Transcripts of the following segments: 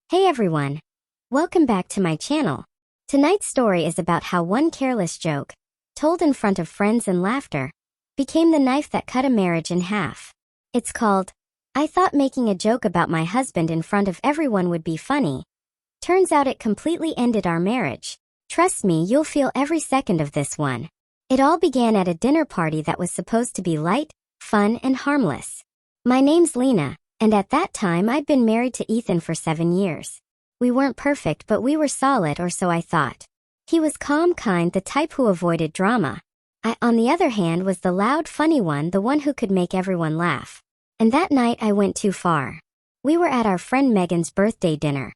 Hey everyone! Welcome back to my channel. Tonight's story is about how one careless joke, told in front of friends and laughter, became the knife that cut a marriage in half. It's called, I Thought Making a Joke About My Husband in Front of Everyone Would Be Funny. Turns out it completely ended our marriage. Trust me, you'll feel every second of this one. It all began at a dinner party that was supposed to be light, fun, and harmless. My name's Lena, and at that time I'd been married to Ethan for 7 years. We weren't perfect, but we were solid, or so I thought. He was calm, kind, the type who avoided drama. I, on the other hand, was the loud, funny one, the one who could make everyone laugh. And that night I went too far. We were at our friend Megan's birthday dinner.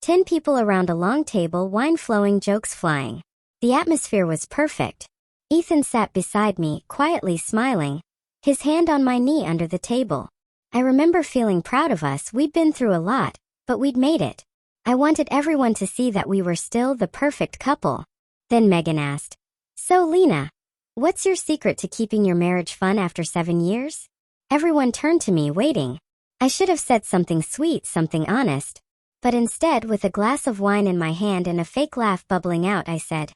10 people around a long table, wine flowing, jokes flying. The atmosphere was perfect. Ethan sat beside me, quietly smiling, his hand on my knee under the table. I remember feeling proud of us. We'd been through a lot, but we'd made it. I wanted everyone to see that we were still the perfect couple. Then Megan asked, "So Lena, what's your secret to keeping your marriage fun after 7 years?" Everyone turned to me, waiting. I should have said something sweet, something honest. But instead, with a glass of wine in my hand and a fake laugh bubbling out, I said,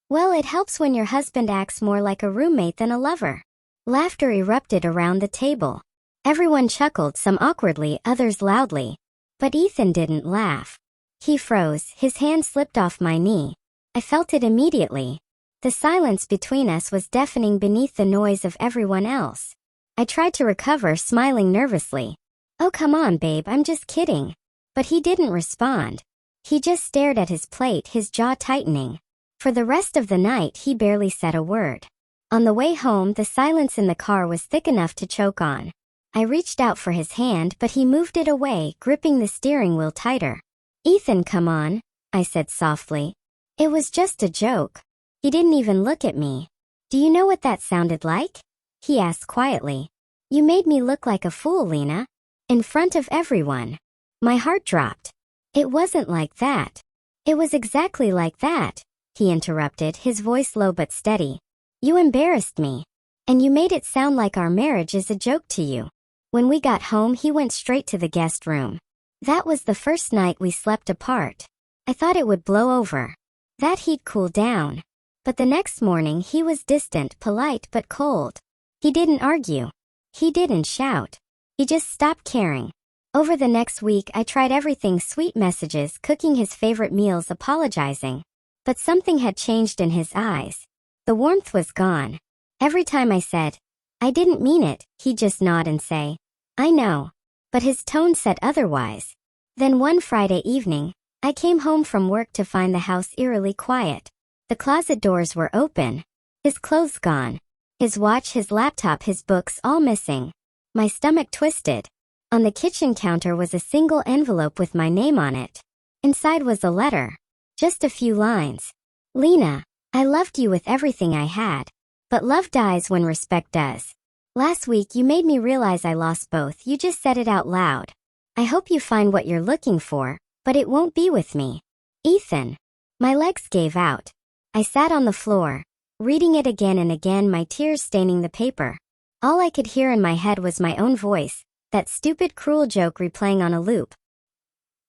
"Well, it helps when your husband acts more like a roommate than a lover." Laughter erupted around the table. Everyone chuckled, some awkwardly, others loudly. But Ethan didn't laugh. He froze, his hand slipped off my knee. I felt it immediately. The silence between us was deafening beneath the noise of everyone else. I tried to recover, smiling nervously. "Oh, come on, babe, I'm just kidding." But he didn't respond. He just stared at his plate, his jaw tightening. For the rest of the night, he barely said a word. On the way home, the silence in the car was thick enough to choke on. I reached out for his hand, but he moved it away, gripping the steering wheel tighter. "Ethan, come on," I said softly. "It was just a joke." He didn't even look at me. "Do you know what that sounded like?" he asked quietly. "You made me look like a fool, Lena. In front of everyone." My heart dropped. "It wasn't like that." "It was exactly like that," he interrupted, his voice low but steady. "You embarrassed me. And you made it sound like our marriage is a joke to you." When we got home, he went straight to the guest room. That was the first night we slept apart. I thought it would blow over, that he'd cool down. But the next morning he was distant, polite but cold. He didn't argue. He didn't shout. He just stopped caring. Over the next week I tried everything, sweet messages, cooking his favorite meals, apologizing. But something had changed in his eyes. The warmth was gone. Every time I said, "I didn't mean it," he'd just nod and say, "I know." But his tone said otherwise. Then one Friday evening, I came home from work to find the house eerily quiet. The closet doors were open. His clothes gone. His watch, his laptop, his books, all missing. My stomach twisted. On the kitchen counter was a single envelope with my name on it. Inside was a letter. Just a few lines. "Lena, I loved you with everything I had. But love dies when respect does. Last week you made me realize I lost both. You just said it out loud. I hope you find what you're looking for, but it won't be with me. Ethan." My legs gave out. I sat on the floor, reading it again and again, my tears staining the paper. All I could hear in my head was my own voice, that stupid, cruel joke replaying on a loop.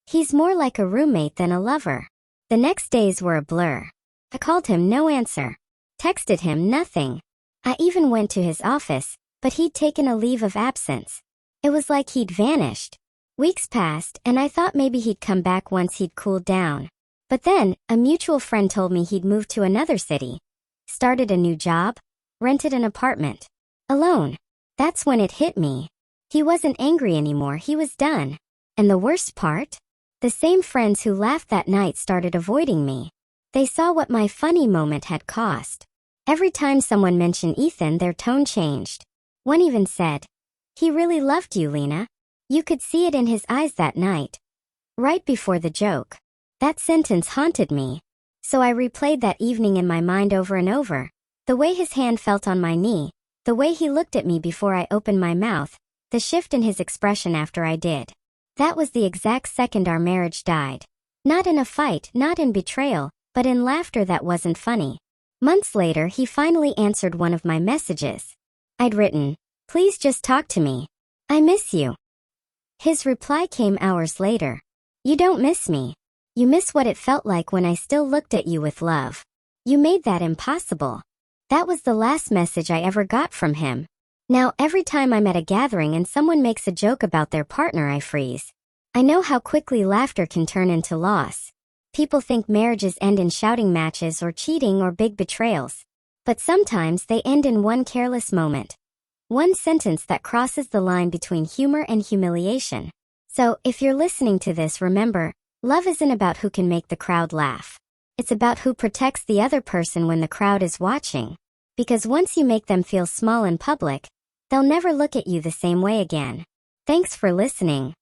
"He's more like a roommate than a lover." The next days were a blur. I called him, no answer. Texted him, nothing. I even went to his office, but he'd taken a leave of absence. It was like he'd vanished. Weeks passed, and I thought maybe he'd come back once he'd cooled down. But then, a mutual friend told me he'd moved to another city, started a new job, rented an apartment. Alone. That's when it hit me. He wasn't angry anymore, he was done. And the worst part? The same friends who laughed that night started avoiding me. They saw what my funny moment had cost. Every time someone mentioned Ethan, their tone changed. One even said, "He really loved you, Lena. You could see it in his eyes that night." Right before the joke. That sentence haunted me. So I replayed that evening in my mind over and over. The way his hand felt on my knee, the way he looked at me before I opened my mouth, the shift in his expression after I did. That was the exact second our marriage died. Not in a fight, not in betrayal, but in laughter that wasn't funny. Months later, he finally answered one of my messages. I'd written, "Please just talk to me. I miss you." His reply came hours later. You don't miss me. You miss what it felt like when I still looked at you with love. You made that impossible. That was the last message I ever got from him. Now, every time I'm at a gathering and someone makes a joke about their partner, I freeze. I know how quickly laughter can turn into loss. People think marriages end in shouting matches or cheating or big betrayals. But sometimes they end in one careless moment. One sentence that crosses the line between humor and humiliation. So, if you're listening to this, remember, love isn't about who can make the crowd laugh. It's about who protects the other person when the crowd is watching. Because once you make them feel small in public, they'll never look at you the same way again. Thanks for listening.